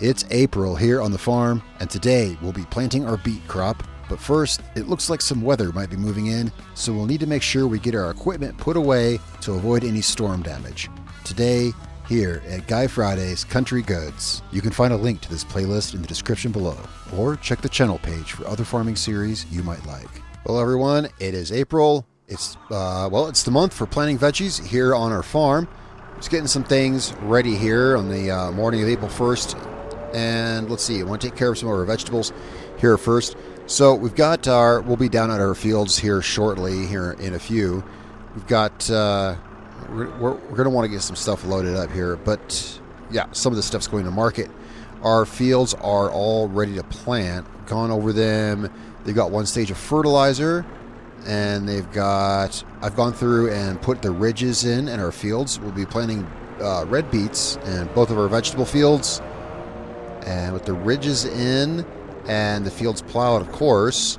It's April here on the farm, and today we'll be planting our beet crop. But first, it looks like some weather might be moving in, so we'll need to make sure we get our equipment put away to avoid any storm damage. Today, here at Guy Friday's Country Goods. You can find a link to this playlist in the description below, or check the channel page for other farming series you might like. Well, everyone, it is April. It's the month for planting veggies here on our farm. Just getting some things ready here on the morning of April 1st. And let's see, I want to take care of some of our vegetables here first. So we've got we'll be down at our fields here shortly, here in a few. We've got, we're going to want to get some stuff loaded up here. But yeah, some of the stuff's going to market. Our fields are all ready to plant. Gone over them. They've got one stage of fertilizer. And I've gone through and put the ridges in our fields. We'll be planting red beets in both of our vegetable fields. And with the ridges in and the fields plowed, of course,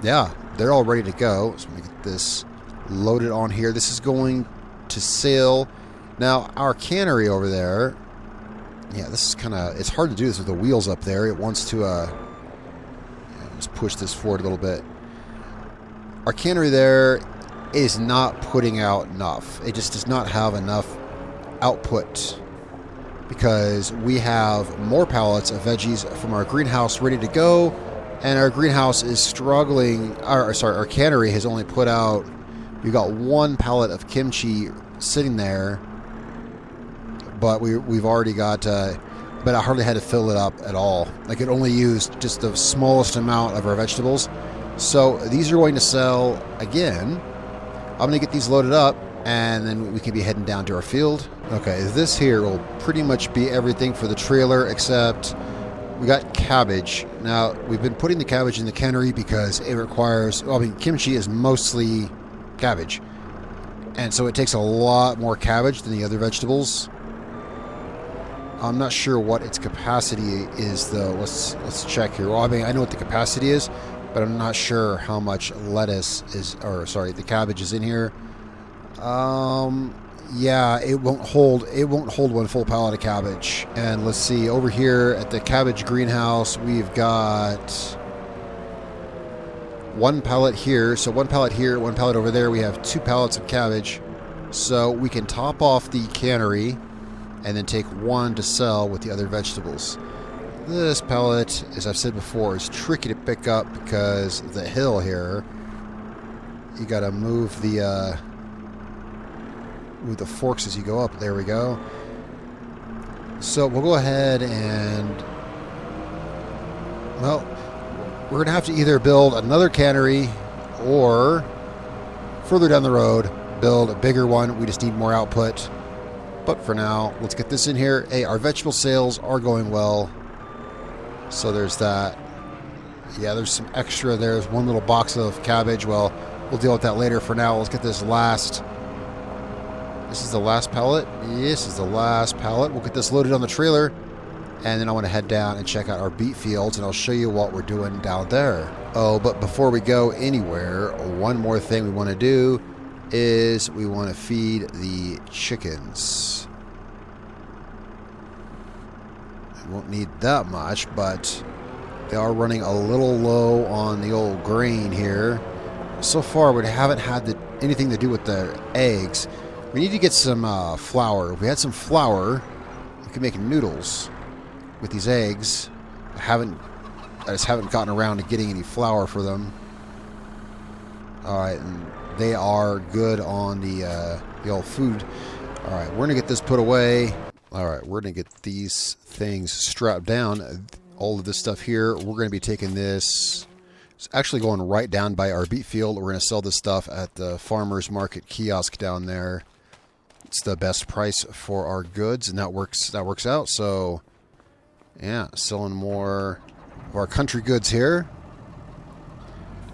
yeah, they're all ready to go. So let me get this loaded on here. This is going to sail. Now, our cannery over there, yeah, this is kind of, it's hard to do this with the wheels up there. It wants to, let's push this forward a little bit. Our cannery there is not putting out enough. It just does not have enough output, because we have more pallets of veggies from our greenhouse ready to go, and our greenhouse is struggling. Our cannery has only put out, we've got one pallet of kimchi sitting there, but we've already got, but I hardly had to fill it up at all. Like, it only used just the smallest amount of our vegetables. So these are going to sell again. I'm going to get these loaded up, and then we can be heading down to our field. Okay, this here will pretty much be everything for the trailer, except we got cabbage. Now, we've been putting the cabbage in the cannery because it requires, well, I mean, kimchi is mostly cabbage. And so it takes a lot more cabbage than the other vegetables. I'm not sure what its capacity is, though. Let's check here. Well, I mean, I know what the capacity is, but I'm not sure how much lettuce is, or sorry, the cabbage is in here. Yeah, it won't hold one full pallet of cabbage. And let's see, over here at the cabbage greenhouse, we've got one pallet here. So one pallet here, one pallet over there. We have 2 pallets of cabbage. So we can top off the cannery and then take one to sell with the other vegetables. This pallet, as I've said before, is tricky to pick up because of the hill here. You gotta move the forks as you go up. There we go. So we'll go ahead and, well, we're gonna have to either build another cannery or further down the road build a bigger one. We just need more output. But for now, let's get this in here. Hey, our vegetable sales are going well. So there's that. Yeah, there's some extra there. There's one little box of cabbage. Well, we'll deal with that later. For now, let's get this last. This is the last pallet. This is the last pallet. We'll get this loaded on the trailer. And then I want to head down and check out our beet fields, and I'll show you what we're doing down there. Oh, but before we go anywhere, one more thing we want to do is we want to feed the chickens. Won't need that much, but they are running a little low on the old grain here. So far, we haven't had anything to do with the eggs. We need to get some flour. If we had some flour, we could make noodles with these eggs. I just haven't gotten around to getting any flour for them. All right, and they are good on the old food. All right, we're gonna get this put away. All right, we're going to get these things strapped down. All of this stuff here, we're going to be taking this. It's actually going right down by our beet field. We're going to sell this stuff at the farmer's market kiosk down there. It's the best price for our goods, and that works out. So, yeah, selling more of our country goods here.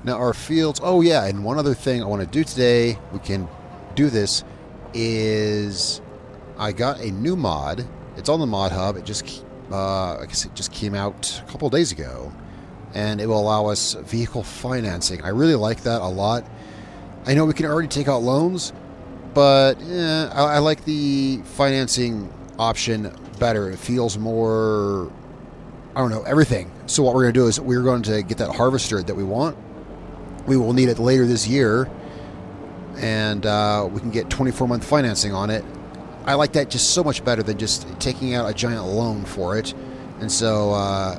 Now, our fields. Oh, yeah, and one other thing I want to do today, we can do this, is I got a new mod. It's on the mod hub. It just, I guess it just came out a couple of days ago, and it will allow us vehicle financing. I really like that a lot. I know we can already take out loans, but I like the financing option better. It feels more, I don't know, everything. So what we're going to do is we're going to get that harvester that we want. We will need it later this year, and we can get 24-month financing on it. I like that just so much better than just taking out a giant loan for it. And so,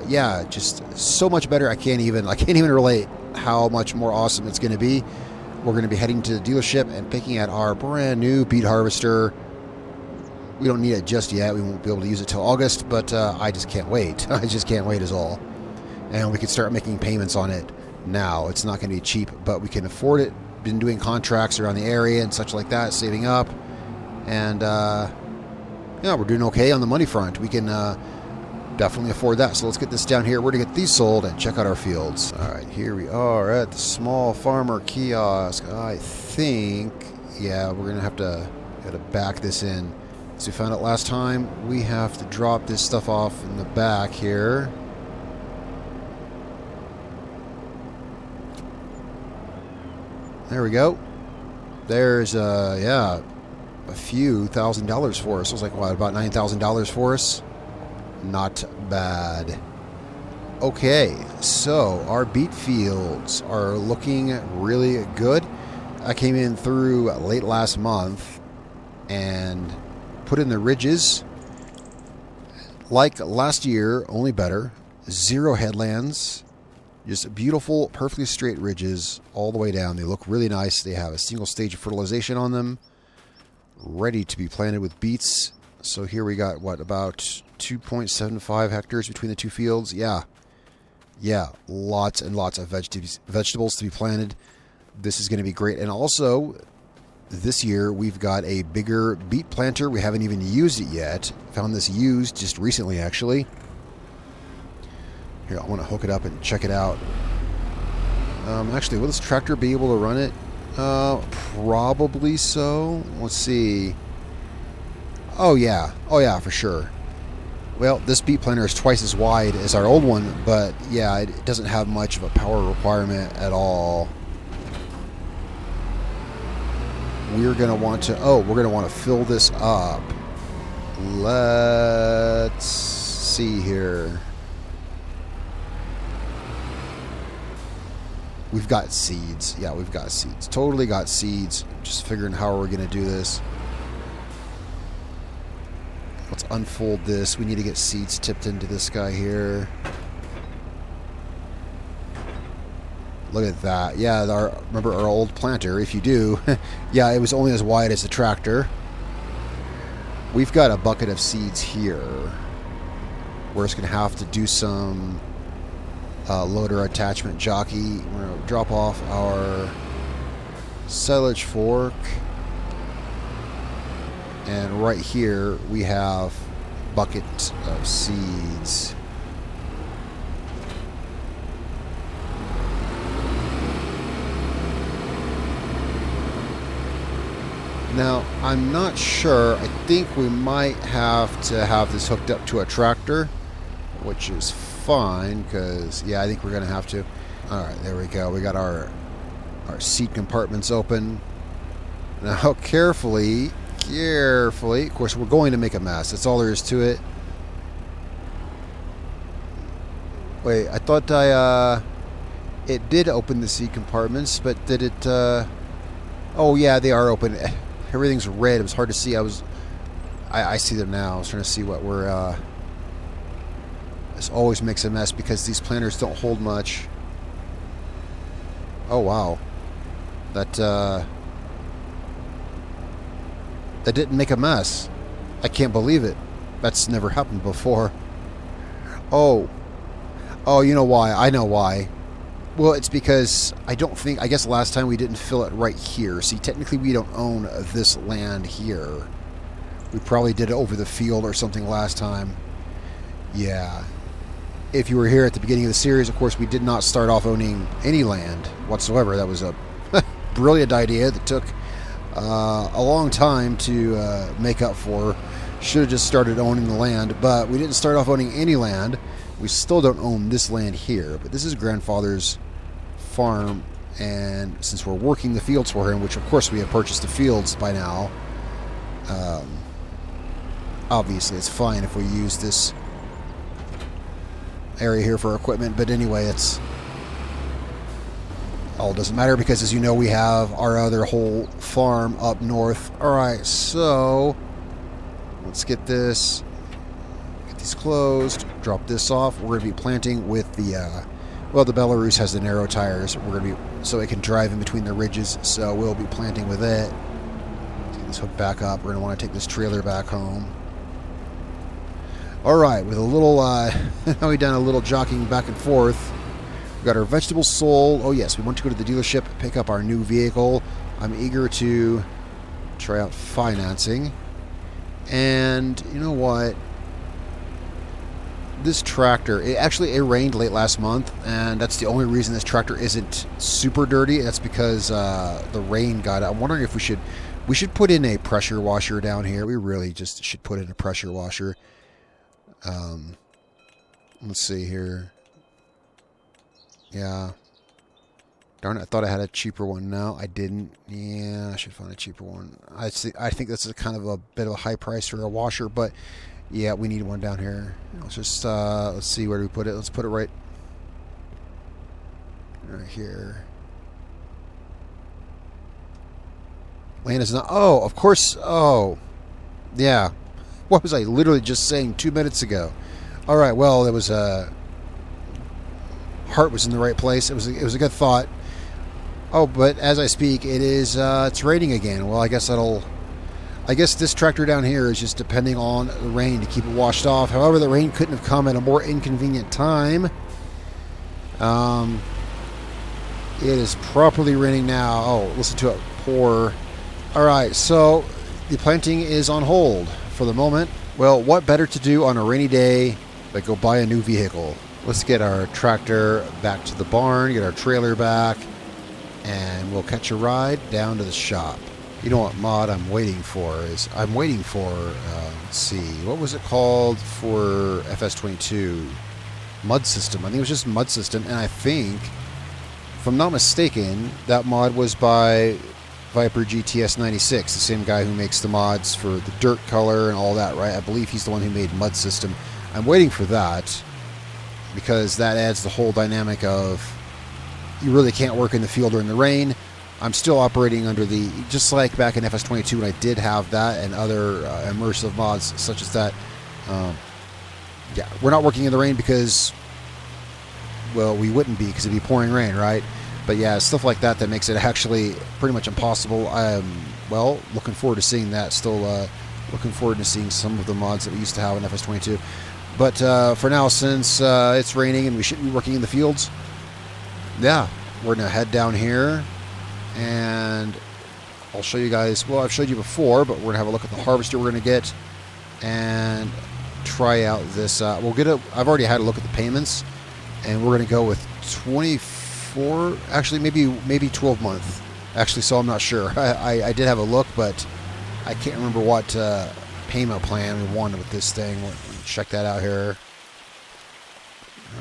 yeah, just so much better. I can't even relate how much more awesome it's going to be. We're going to be heading to the dealership and picking out our brand new beet harvester. We don't need it just yet. We won't be able to use it till August, but I just can't wait. I just can't wait is all. And we can start making payments on it now. It's not going to be cheap, but we can afford it. Been doing contracts around the area and such like that, saving up. And, yeah, we're doing okay on the money front. We can definitely afford that. So let's get this down here. We're going to get these sold and check out our fields. All right, here we are at the small farmer kiosk. I think, yeah, we're going to have to back this in. So we found out last time, we have to drop this stuff off in the back here. There we go. There's, yeah, a few $1,000s for us. It was like, what, about $9,000 for us? Not bad. Okay, so our beet fields are looking really good. I came in through late last month and put in the ridges. Like last year, only better. 0 headlands. Just beautiful, perfectly straight ridges all the way down. They look really nice. They have a single stage of fertilization on them, ready to be planted with beets. So here we got, what, about 2.75 hectares between the two fields. Yeah, lots and lots of vegetables to be planted. This is going to be great. And also, this year we've got a bigger beet planter. We haven't even used it yet. Found this used just recently, actually. Here, I want to hook it up and check it out. Actually, will this tractor be able to run it? Probably so. Let's see. Oh yeah, for sure. Well, this beet planter is twice as wide as our old one, but yeah, it doesn't have much of a power requirement at all. We're gonna want to fill this up. Let's see here. We've got seeds. Yeah, we've got seeds. Totally got seeds. Just figuring how we're going to do this. Let's unfold this. We need to get seeds tipped into this guy here. Look at that. Yeah, remember our old planter, if you do. Yeah, it was only as wide as the tractor. We've got a bucket of seeds here. We're just going to have to do some loader attachment jockey. We're going to drop off our silage fork. And right here we have a bucket of seeds. Now, I'm not sure. I think we might have to have this hooked up to a tractor, which is fine, because, yeah, I think we're going to have to. All right, there we go. We got our seat compartments open. Now, carefully, of course, we're going to make a mess. That's all there is to it. Wait, I thought it did open the seat compartments, but did it, oh, yeah, they are open. Everything's red. It was hard to see. I see them now. I was trying to see what we're, this always makes a mess because these planters don't hold much. Oh, wow. That didn't make a mess. I can't believe it. That's never happened before. Oh, you know why? I know why. Well, it's because I guess last time we didn't fill it right here. See, technically we don't own this land here. We probably did it over the field or something last time. Yeah. If you were here at the beginning of the series, of course, we did not start off owning any land whatsoever. That was a brilliant idea that took a long time to make up for. Should have just started owning the land, but we didn't start off owning any land. We still don't own this land here, but this is grandfather's farm, and since we're working the fields for him, which of course we have purchased the fields by now, Obviously, it's fine if we use this area here for equipment, but anyway, it's all doesn't matter because, as you know, we have our other whole farm up north. Alright, so let's get these closed, drop this off. We're going to be planting with the well, the Belarus has the narrow tires. We're going to be, so it can drive in between the ridges, so we'll be planting with it. Let's get this hook back up. We're going to want to take this trailer back home. Alright, with a little now we've done a little jockeying back and forth. We've got our vegetable soul. Oh yes, we want to go to the dealership, pick up our new vehicle. I'm eager to try out financing. And you know what? This tractor, it rained late last month, and that's the only reason this tractor isn't super dirty. That's because the rain got it. I'm wondering if we should put in a pressure washer down here. We really just should put in a pressure washer. Let's see here. Yeah. Darn it, I thought I had a cheaper one. No, I didn't. Yeah, I should find a cheaper one. I think this is kind of a bit of a high price for a washer, but yeah, we need one down here. Let's just, let's see, where do we put it? Let's put it right here. Land is not, oh, of course, oh, yeah. What was I literally just saying 2 minutes ago? All right, well, it was, heart was in the right place. It was a good thought. Oh, but as I speak, it's raining again. Well, I guess this tractor down here is just depending on the rain to keep it washed off. However, the rain couldn't have come at a more inconvenient time. It is properly raining now. Oh, listen to it pour. All right, so the planting is on hold for the moment. Well, what better to do on a rainy day but go buy a new vehicle? Let's get our tractor back to the barn, get our trailer back, and we'll catch a ride down to the shop. You know what mod I'm waiting for is, let's see, what was it called for FS22? Mud System. I think it was just Mud System, and I think, if I'm not mistaken, that mod was by Viper GTS 96, the same guy who makes the mods for the dirt color and all that, right? I believe he's the one who made Mud System. I'm waiting for that because that adds the whole dynamic of you really can't work in the field during the rain. I'm still operating under the, just like back in FS22 when I did have that and other immersive mods such as that. Yeah, we're not working in the rain because, well, we wouldn't be because it'd be pouring rain, right? But yeah, stuff like that that makes it actually pretty much impossible. I'm, well, looking forward to seeing that. Still looking forward to seeing some of the mods that we used to have in FS22. But for now, since it's raining and we shouldn't be working in the fields, yeah, we're going to head down here and I'll show you guys, well, I've showed you before, but we're going to have a look at the harvester we're going to get and try out this. We'll get a, I've already had a look at the payments and we're going to go with 24, actually maybe 12 month. Actually, so I'm not sure. I did have a look, but I can't remember what payment plan we wanted with this thing. We'll check that out here.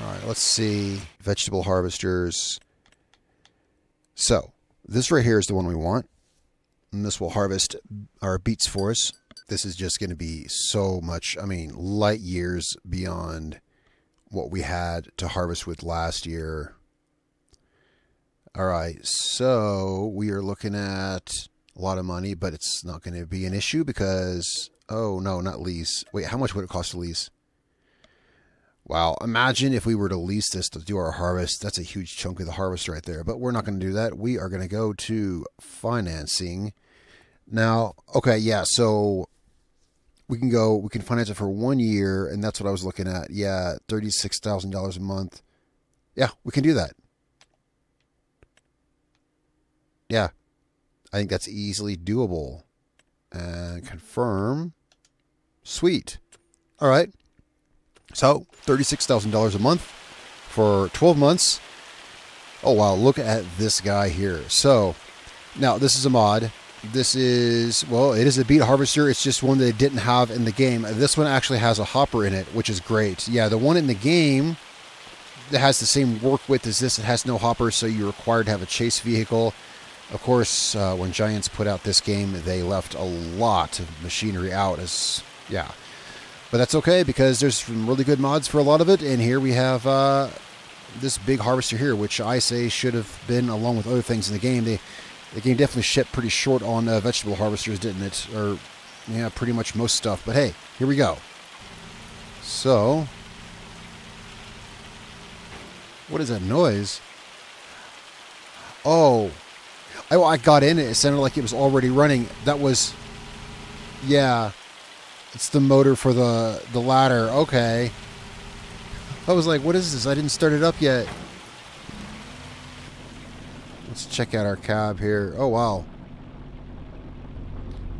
All right, let's see. Vegetable harvesters. So, this right here is the one we want. And this will harvest our beets for us. This is just going to be so much, I mean, light years beyond what we had to harvest with last year. All right, so we are looking at a lot of money, but it's not going to be an issue because, oh, no, not lease. Wait, how much would it cost to lease? Wow, imagine if we were to lease this to do our harvest. That's a huge chunk of the harvest right there, but we're not going to do that. We are going to go to financing. Now, okay, yeah, so we can finance it for 1 year, and that's what I was looking at. Yeah, $36,000 a month. Yeah, we can do that. Yeah, I think that's easily doable. And confirm. Sweet. All right. So, $36,000 a month for 12 months. Oh, wow. Look at this guy here. So, now, this is a mod. This is, well, it is a beet harvester. It's just one that it didn't have in the game. This one actually has a hopper in it, which is great. Yeah, the one in the game that has the same work width as this, it has no hopper, so you're required to have a chase vehicle. Of course, when Giants put out this game, they left a lot of machinery out as, yeah. But that's okay because there's some really good mods for a lot of it. And here we have this big harvester here, which I say should have been along with other things in the game. The game definitely shipped pretty short on vegetable harvesters, didn't it? Or, yeah, pretty much most stuff. But hey, here we go. So, what is that noise? Oh, I got in it. It sounded like it was already running. That was, yeah, it's the motor for the ladder. Okay. I was like, what is this? I didn't start it up yet. Let's check out our cab here. Oh, wow.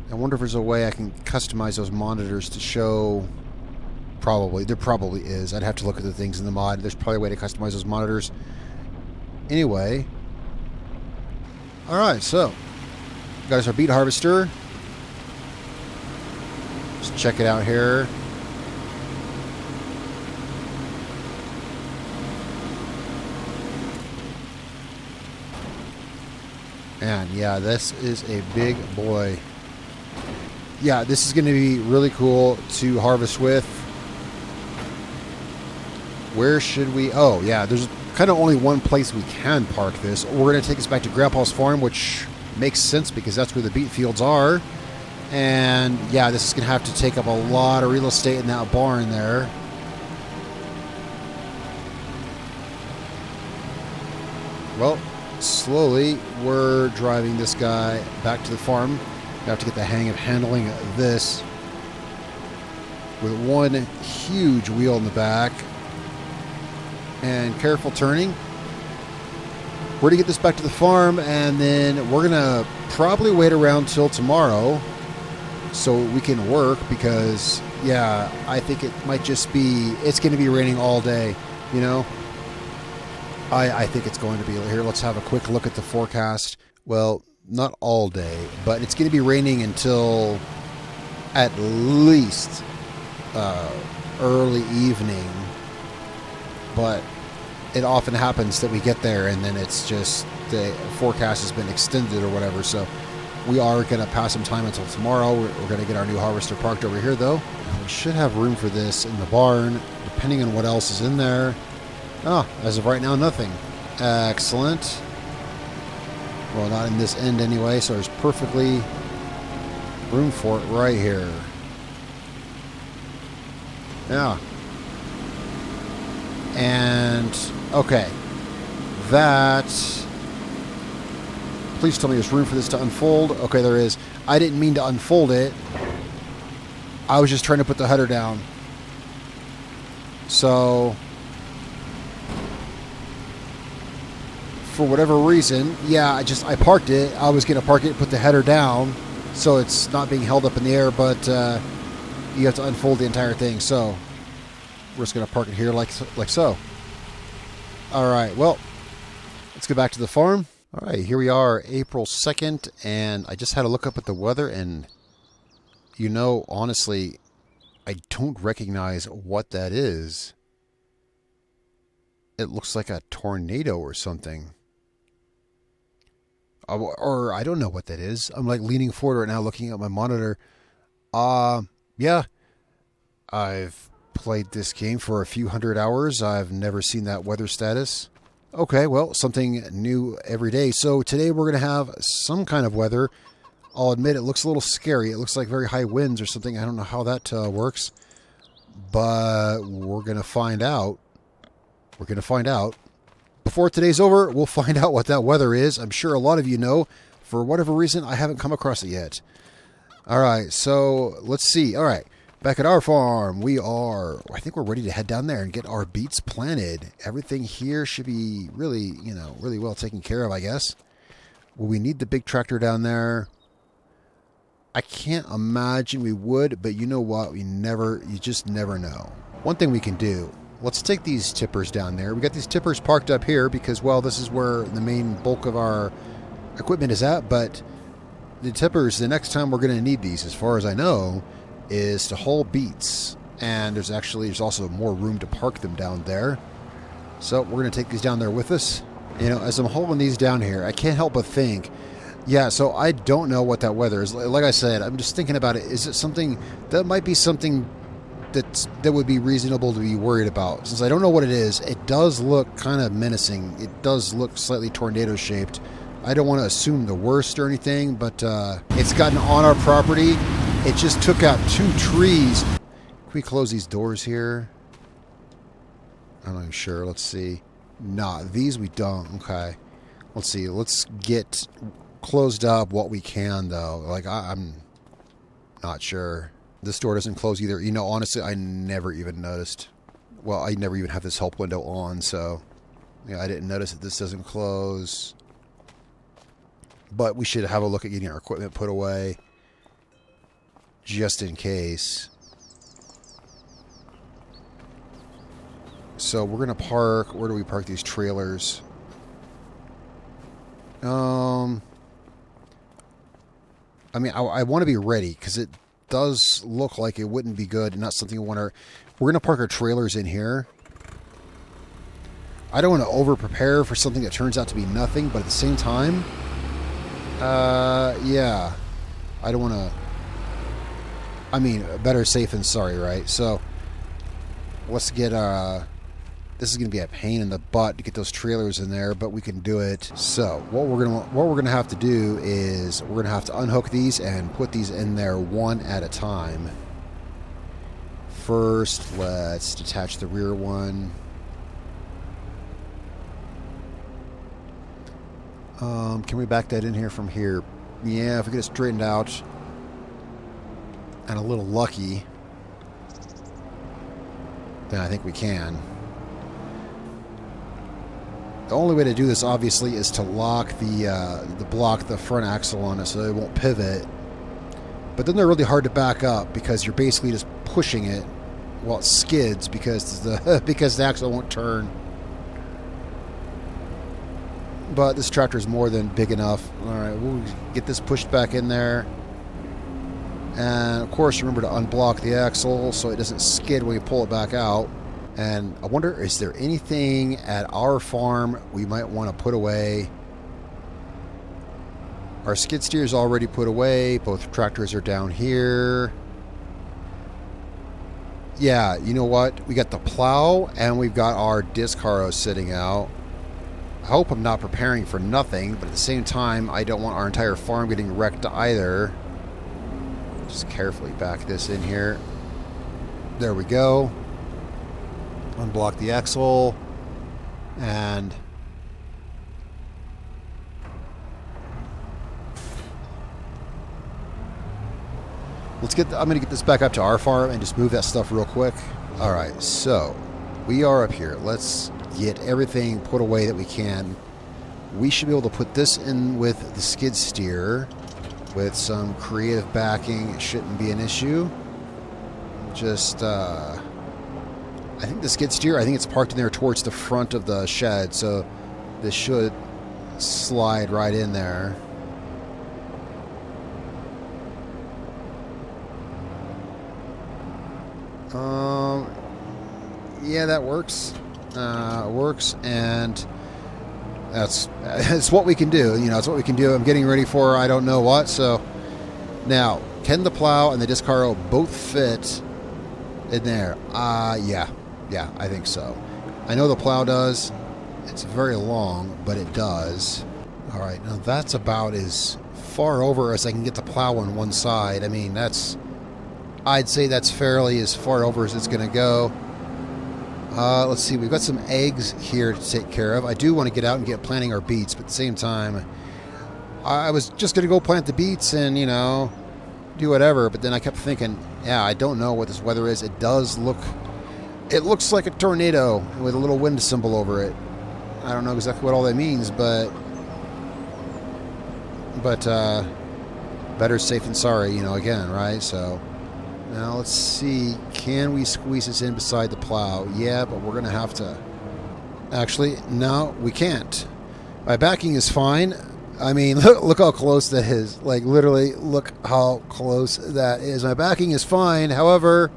I wonder if there's a way I can customize those monitors to show... Probably. There probably is. I'd have to look at the things in the mod. There's probably a way to customize those monitors. Anyway. Alright, so. Got our beet harvester. Let's check it out here. And yeah, this is a big boy. Yeah, this is going to be really cool to harvest with. Where should we... Oh, yeah, there's kind of only one place we can park this. We're going to take us back to Grandpa's farm, which makes sense because that's where the beet fields are. And yeah, this is going to have to take up a lot of real estate in that barn there. Well, slowly we're driving this guy back to the farm. We have to get the hang of handling this with one huge wheel in the back and careful turning. We're going to get this back to the farm, and then we're going to probably wait around till tomorrow so we can work because, yeah, I think it might just be, it's going to be raining all day, you know? I think it's going to be. Here, let's have a quick look at the forecast. Well, not all day, but it's going to be raining until at least early evening. But it often happens that we get there and then it's just the forecast has been extended or whatever. So we are going to pass some time until tomorrow. We're going to get our new harvester parked over here, though. We should have room for this in the barn, depending on what else is in there. Ah, as of right now, nothing. Excellent. Well, not in this end anyway, so there's perfectly room for it right here. Yeah. And, okay. That... Please tell me there's room for this to unfold. Okay, there is. I didn't mean to unfold it. I was just trying to put the header down. So... for whatever reason, yeah, I parked it. I was going to park it, put the header down, so it's not being held up in the air, but you have to unfold the entire thing. So we're just going to park it here like so. All right, well, let's get back to the farm. All right, here we are, April 2nd, and I just had a look up at the weather, and, you know, honestly, I don't recognize what that is. It looks like a tornado or something. Or I don't know what that is. I'm like leaning forward right now looking at my monitor. Yeah. I've played this game for a few hundred hours. I've never seen that weather status. Okay, well, something new every day. So today we're going to have some kind of weather. I'll admit it looks a little scary. It looks like very high winds or something. I don't know how that works. But we're going to find out. We're going to find out. Before today's over, we'll find out what that weather is. I'm sure a lot of you know. For whatever reason, I haven't come across it yet. All right, so let's see. All right, back at our farm, I think we're ready to head down there and get our beets planted. Everything here should be really, really well taken care of, I guess. Will we need the big tractor down there? I can't imagine we would, but you know what? You just never know. One thing we can do, let's take these tippers down there. We got these tippers parked up here because, well, this is where the main bulk of our equipment is at. But the tippers, the next time we're going to need these, as far as I know, is to haul beets. And there's also more room to park them down there. So we're going to take these down there with us. You know, as I'm hauling these down here, I can't help but think, yeah, so I don't know what that weather is. Like I said, I'm just thinking about it. Is it something that might be something that would be reasonable to be worried about. Since I don't know what it is, it does look kind of menacing. It does look slightly tornado shaped. I don't want to assume the worst or anything, but it's gotten on our property. It just took out 2 trees. Can we close these doors here? I'm not even sure. Let's see. Nah, these we don't. Okay. Let's see. Let's get closed up what we can, though. Like, I'm not sure. This door doesn't close either. You know, honestly, I never even noticed. Well, I never even have this help window on, so yeah, I didn't notice that this doesn't close. But we should have a look at getting our equipment put away, just in case. So we're going to park... Where do we park these trailers? I mean, I want to be ready, because it does look like it wouldn't be good and not something we want to... We're going to park our trailers in here. I don't want to over-prepare for something that turns out to be nothing, but at the same time... yeah. I don't want to... I mean, better safe than sorry, right? So, let's get... This is going to be a pain in the butt to get those trailers in there, but we can do it. So, what we're gonna have to do is we're gonna have to unhook these and put these in there one at a time. First, let's detach the rear one. Can we back that in here from here? Yeah, if we get it straightened out and a little lucky, then I think we can. The only way to do this, obviously, is to lock the front axle on it so they won't pivot. But then they're really hard to back up because you're basically just pushing it while it skids because the axle won't turn. But this tractor is more than big enough. All right, we'll get this pushed back in there. And, of course, remember to unblock the axle so it doesn't skid when you pull it back out. And I wonder, is there anything at our farm we might want to put away? Our skid steer is already put away. Both tractors are down here. Yeah, you know what? We got the plow and we've got our disc harrow sitting out. I hope I'm not preparing for nothing, but at the same time, I don't want our entire farm getting wrecked either. Just carefully back this in here. There we go. Unblock the axle, and let's get. I'm going to get this back up to our farm and just move that stuff real quick. All right, so we are up here. Let's get everything put away that we can. We should be able to put this in with the skid steer with some creative backing. It shouldn't be an issue. Just. I think the skid steer, I think it's parked in there towards the front of the shed, so this should slide right in there. Yeah, that works. Works, and that's what we can do. You know, it's what we can do. I'm getting ready for I don't know what. So now, can the plow and the disc harrow both fit in there? Yeah, I think so. I know the plow does. It's very long, but it does. All right, now that's about as far over as I can get the plow on one side. I mean, I'd say that's fairly as far over as it's going to go. Let's see, we've got some eggs here to take care of. I do want to get out and get planting our beets, but at the same time, I was just going to go plant the beets and, you know, do whatever, but then I kept thinking, yeah, I don't know what this weather is. It looks like a tornado with a little wind symbol over it. I don't know exactly what all that means, but better safe than sorry, you know, again, right? So now let's see, can we squeeze this in beside the plow? Yeah, but we're going to have to. Actually, no, we can't. My backing is fine. I mean, look how close that is. Like, literally, look how close that is. My backing is fine. However,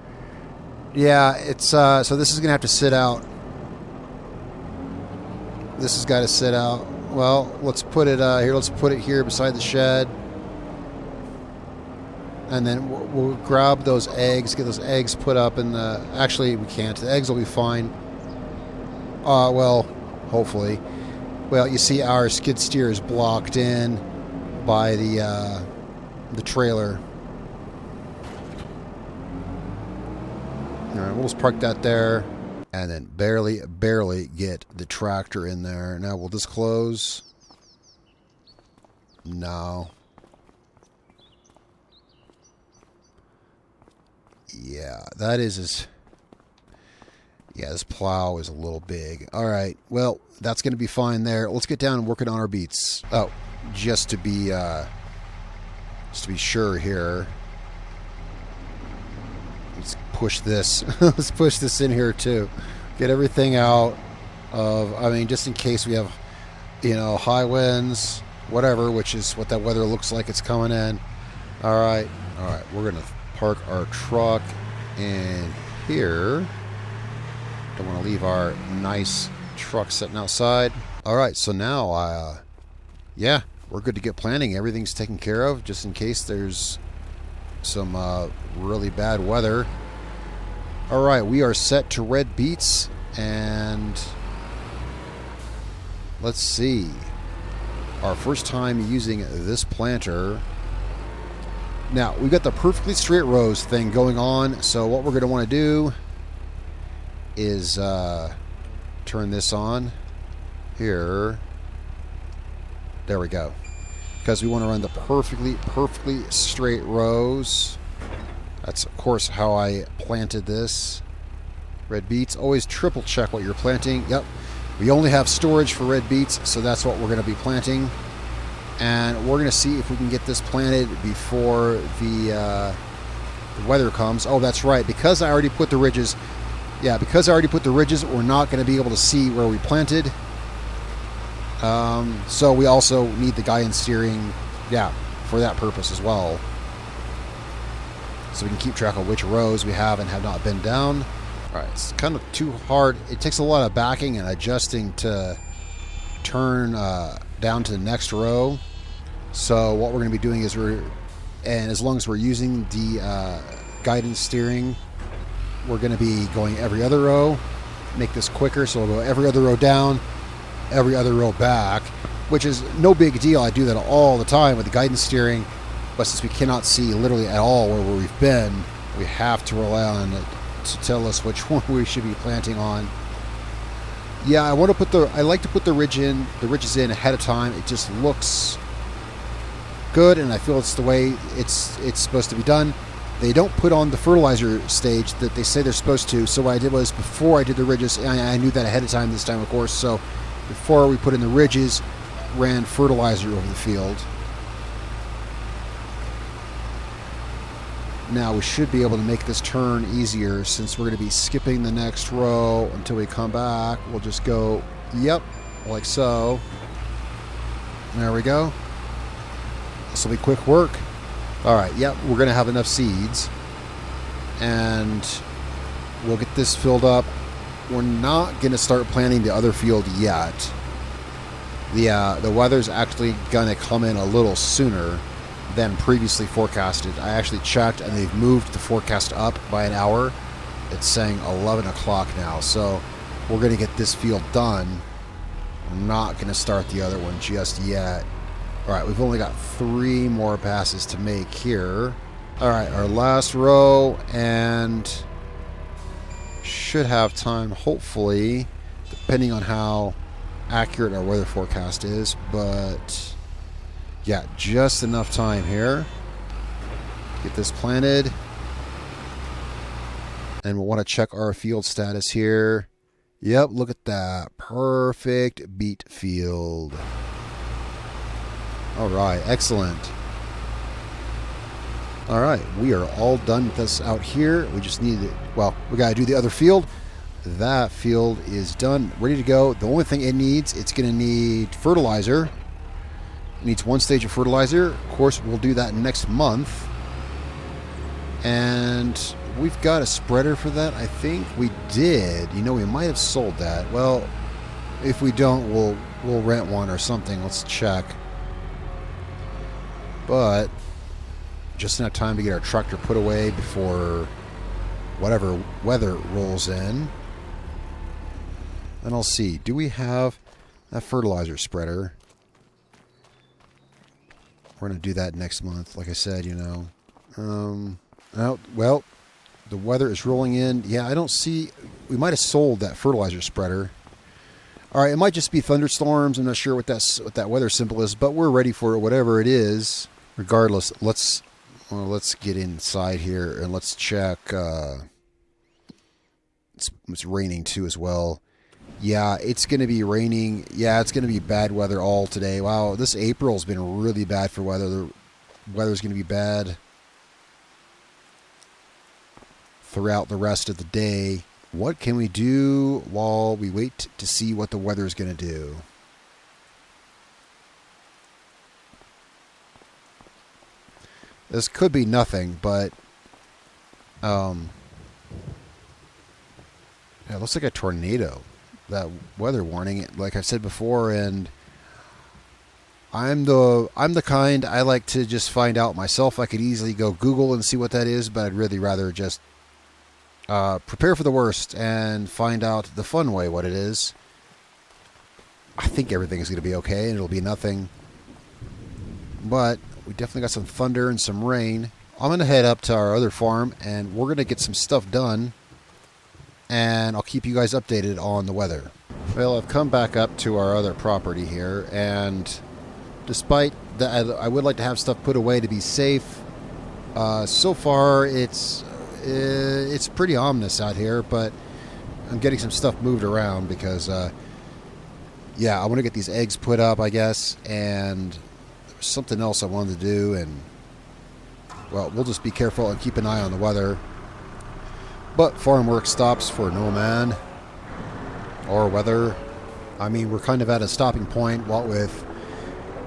yeah, it's so this is going to have to sit out. This has got to sit out. Well, let's put it here. Let's put it here beside the shed. And then we'll grab those eggs, get those eggs put up in the... Actually, we can't. The eggs will be fine. Well, hopefully. Well, you see our skid steer is blocked in by the trailer. All right, we'll just park that there. And then barely get the tractor in there. Now, will this close? No. Yeah, that is... Yeah, this plow is a little big. All right, well, that's going to be fine there. Let's get down and work it on our beats. Oh, just to be sure here. Let's push this. Let's push this in here too. Get everything out of... I mean, just in case we have, you know, high winds, whatever, which is what that weather looks like it's coming in. All right, we're going to park our truck in here. Don't want to leave our nice truck sitting outside. All right, so now, yeah, we're good to get planting. Everything's taken care of, just in case there's some really bad weather. All right, we are set to red beets, and let's see. Our first time using this planter. Now, we've got the perfectly straight rows thing going on, so what we're going to want to do is turn this on here. There we go. Because we want to run the perfectly straight rows. That's, of course, how I planted this. Red beets. Always triple check what you're planting. Yep. We only have storage for red beets, so that's what we're going to be planting. And we're going to see if we can get this planted before the weather comes. Oh, that's right. Because I already put the ridges... Yeah, because I already put the ridges, we're not going to be able to see where we planted. So we also need the guidance steering, yeah, for that purpose as well. So we can keep track of which rows we have and have not been down. All right, it's kind of too hard. It takes a lot of backing and adjusting to turn down to the next row. So what we're going to be doing is and as long as we're using the guidance steering, we're going to be going every other row. Make this quicker, so we'll go every other row down, every other row back, which is no big deal. I do that all the time with the guidance steering, but since we cannot see literally at all where we've been, we have to rely on it to tell us which one we should be planting on. Yeah, I like to put the ridges in ahead of time. It just looks good, and I feel it's the way it's supposed to be done. They don't put on the fertilizer stage that they say they're supposed to. So what I did was, before I did the ridges, I knew that ahead of time this time, of course. So before we put in the ridges, ran fertilizer over the field. Now we should be able to make this turn easier, since we're going to be skipping the next row until we come back. We'll just go, yep, like so. There we go. This will be quick work. All right, yep, we're going to have enough seeds. And we'll get this filled up. We're not going to start planting the other field yet. The weather's actually going to come in a little sooner than previously forecasted. I actually checked, and they've moved the forecast up by an hour. It's saying 11 o'clock now. So we're going to get this field done. We're not going to start the other one just yet. All right, we've only got 3 more passes to make here. All right, our last row, and should have time, hopefully, depending on how accurate our weather forecast is. But yeah, just enough time here. Get this planted. And we'll want to check our field status here. Yep, look at that. Perfect beet field. All right, excellent. All right, we are all done with this out here. We just need it. Well, we got to do the other field. That field is done, ready to go. The only thing it needs, it's going to need fertilizer. It needs 1 stage of fertilizer. Of course, we'll do that next month. And we've got a spreader for that. I think we did. You know, we might have sold that. Well, if we don't, we'll rent one or something. Let's check. But just enough time to get our tractor put away before whatever weather rolls in. Then I'll see. Do we have that fertilizer spreader? We're going to do that next month, like I said, you know. Oh, well, the weather is rolling in. Yeah, I don't see... We might have sold that fertilizer spreader. All right, it might just be thunderstorms. I'm not sure what that weather symbol is, but we're ready for it, whatever it is. Regardless, let's get inside here and let's check. It's raining too as well. Yeah, it's going to be raining. Yeah, it's going to be bad weather all today. Wow, this April's been really bad for weather. The weather's going to be bad throughout the rest of the day. What can we do while we wait to see what the weather is going to do? This could be nothing, but it looks like a tornado. That weather warning, like I said before, and I'm the kind, I like to just find out myself. I could easily go Google and see what that is, but I'd really rather just prepare for the worst and find out the fun way what it is. I think everything is going to be okay and it'll be nothing. But we definitely got some thunder and some rain. I'm going to head up to our other farm and we're going to get some stuff done. And I'll keep you guys updated on the weather. Well, I've come back up to our other property here, and despite that, I would like to have stuff put away to be safe. So far, it's pretty ominous out here, but I'm getting some stuff moved around because, yeah, I want to get these eggs put up, I guess, and there was something else I wanted to do, and, well, we'll just be careful and keep an eye on the weather. But farm work stops for no man or weather. I mean, we're kind of at a stopping point. What with,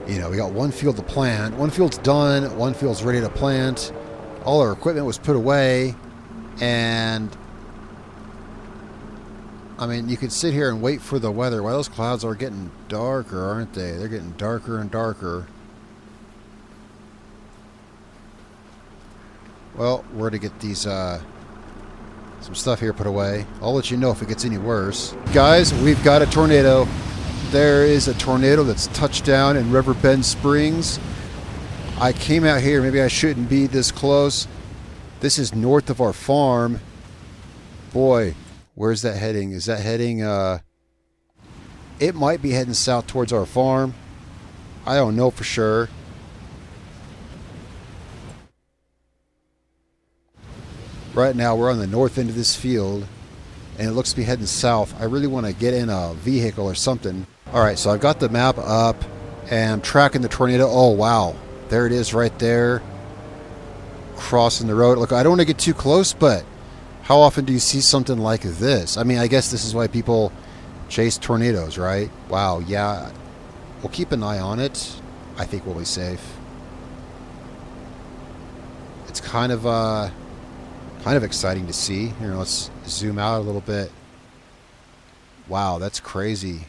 you know, we got one field to plant. One field's done. One field's ready to plant. All our equipment was put away. And, I mean, you could sit here and wait for the weather. Well, those clouds are getting darker, aren't they? They're getting darker and darker. Well, we're to get these... some stuff here put away. I'll let you know if it gets any worse. Guys, we've got a tornado. There is a tornado that's touched down in Riverbend Springs. I came out here. Maybe I shouldn't be this close. This is north of our farm. Boy, where's that heading? Is that heading... It might be heading south towards our farm. I don't know for sure. Right now, we're on the north end of this field, and it looks to be heading south. I really want to get in a vehicle or something. All right, so I've got the map up, and I'm tracking the tornado. Oh, wow. There it is right there, crossing the road. Look, I don't want to get too close, but how often do you see something like this? I mean, I guess this is why people chase tornadoes, right? Wow, yeah. We'll keep an eye on it. I think we'll be safe. It's kind of exciting to see. Here, let's zoom out a little bit. Wow, that's crazy.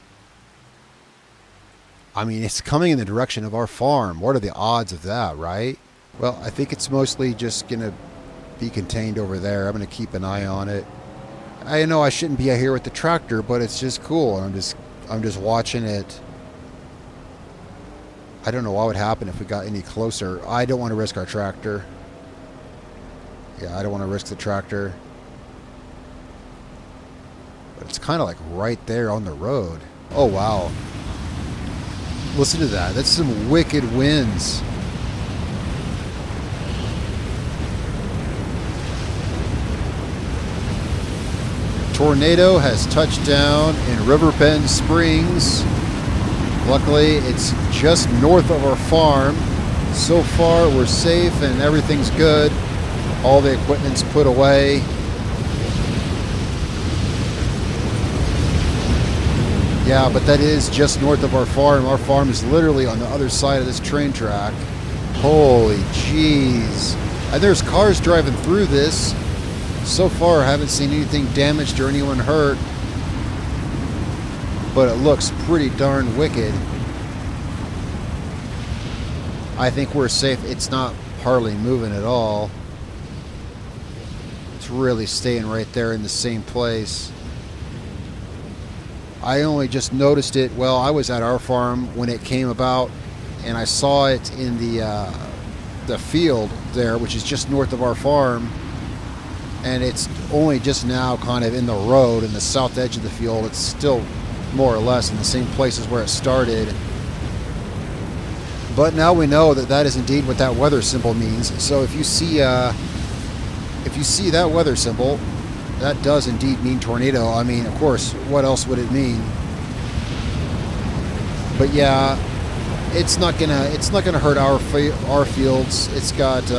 I mean, it's coming in the direction of our farm. What are the odds of that, right? Well, I think it's mostly just going to be contained over there. I'm going to keep an eye on it. I know I shouldn't be out here with the tractor, but it's just cool. I'm just watching it. I don't know what would happen if we got any closer. I don't want to risk our tractor. Yeah, I don't want to risk the tractor. But it's kind of like right there on the road. Oh, wow. Listen to that. That's some wicked winds. Tornado has touched down in Riverbend Springs. Luckily, it's just north of our farm. So far, we're safe and everything's good. All the equipment's put away. Yeah, but that is just north of our farm. Our farm is literally on the other side of this train track. Holy jeez. And there's cars driving through this. So far, I haven't seen anything damaged or anyone hurt. But it looks pretty darn wicked. I think we're safe. It's not hardly moving at all. It's really staying right there in the same place. I only just noticed it, well, I was at our farm when it came about, and I saw it in the field there, which is just north of our farm, and it's only just now kind of in the road in the south edge of the field. It's still more or less in the same place as where it started. But now we know that that is indeed what that weather symbol means. So if you see that weather symbol, that does indeed mean tornado. I mean, of course, what else would it mean? But yeah, it's not gonna hurt our fields. It's got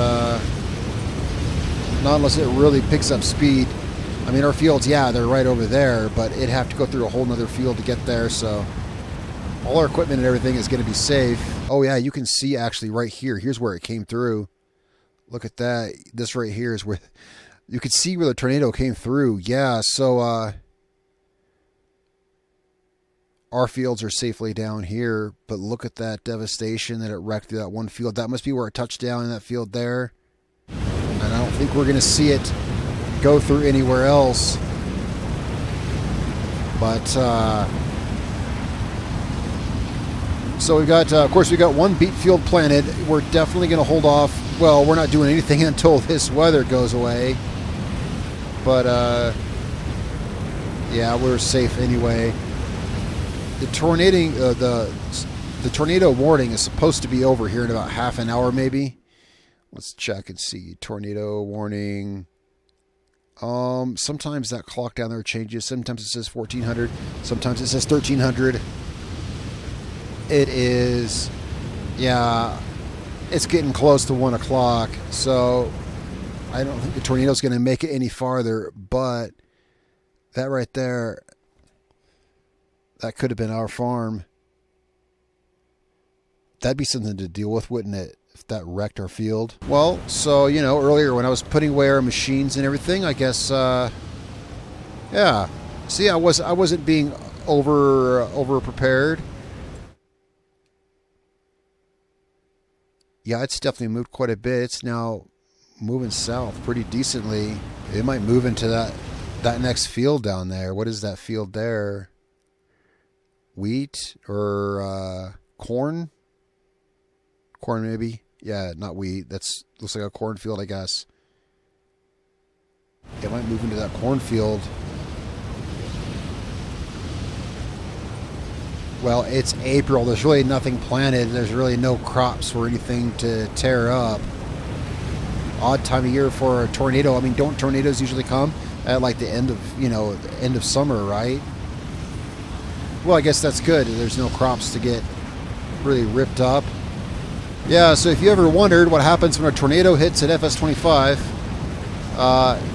not unless it really picks up speed. I mean, our fields, yeah, they're right over there, but it'd have to go through a whole nother field to get there. So all our equipment and everything is going to be safe. Oh yeah, you can see actually right here. Here's where it came through. Look at that. This right here is where you could see where the tornado came through. Yeah, so our fields are safely down here, but look at that devastation that it wrecked through that one field. That must be where it touched down in that field there. And I don't think we're going to see it go through anywhere else. But so we got, of course, we got one beet field planted. We're definitely going to hold off. Well, we're not doing anything until this weather goes away. But yeah, we're safe anyway. The tornado warning is supposed to be over here in about half an hour, maybe. Let's check and see. Tornado warning. Sometimes that clock down there changes. Sometimes it says 1400. Sometimes it says 1300. It is, yeah, it's getting close to 1 o'clock. So I don't think the tornado's going to make it any farther. But that right there, that could have been our farm. That'd be something to deal with, wouldn't it? If that wrecked our field. Well, so, you know, earlier when I was putting away our machines and everything, I guess, yeah. See, I wasn't being over prepared. Yeah, it's definitely moved quite a bit. It's now moving south pretty decently. It might move into that next field down there. What is that field there? Wheat or corn? Corn maybe. Yeah, not wheat. That's looks like a cornfield, I guess. It might move into that cornfield. Well, it's April. There's really nothing planted. There's really no crops or anything to tear up. Odd time of year for a tornado. I mean, don't tornadoes usually come at like the end of, you know, the end of summer, right? Well, I guess that's good. There's no crops to get really ripped up. Yeah, so if you ever wondered what happens when a tornado hits at FS25,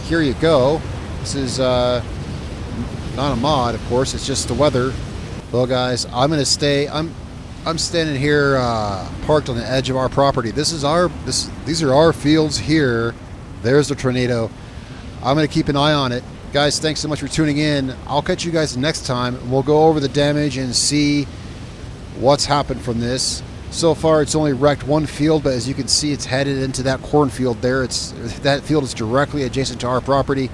here you go. This is not a mod, of course. It's just the weather. Well, guys, I'm gonna stay. I'm standing here parked on the edge of our property. These are our fields here. There's the tornado. I'm gonna keep an eye on it. Guys, thanks so much for tuning in. I'll catch you guys next time. We'll go over the damage and see what's happened from this. So far, it's only wrecked one field, but as you can see, it's headed into that cornfield there. That field is directly adjacent to our property.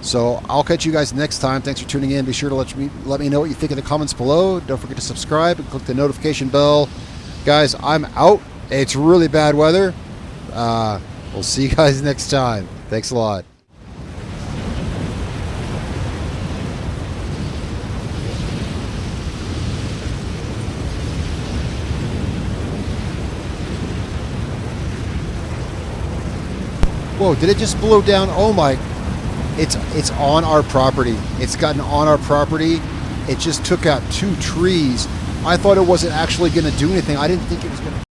So I'll catch you guys next time. Thanks for tuning in. Be sure to let me know what you think in the comments below. Don't forget to subscribe and click the notification bell. Guys, I'm out. It's really bad weather. We'll see you guys next time. Thanks a lot. Whoa, did it just blow down? Oh my, it's on our property. It's gotten on our property. It just took out 2 trees. I thought it wasn't actually going to do anything. I didn't think it was going to.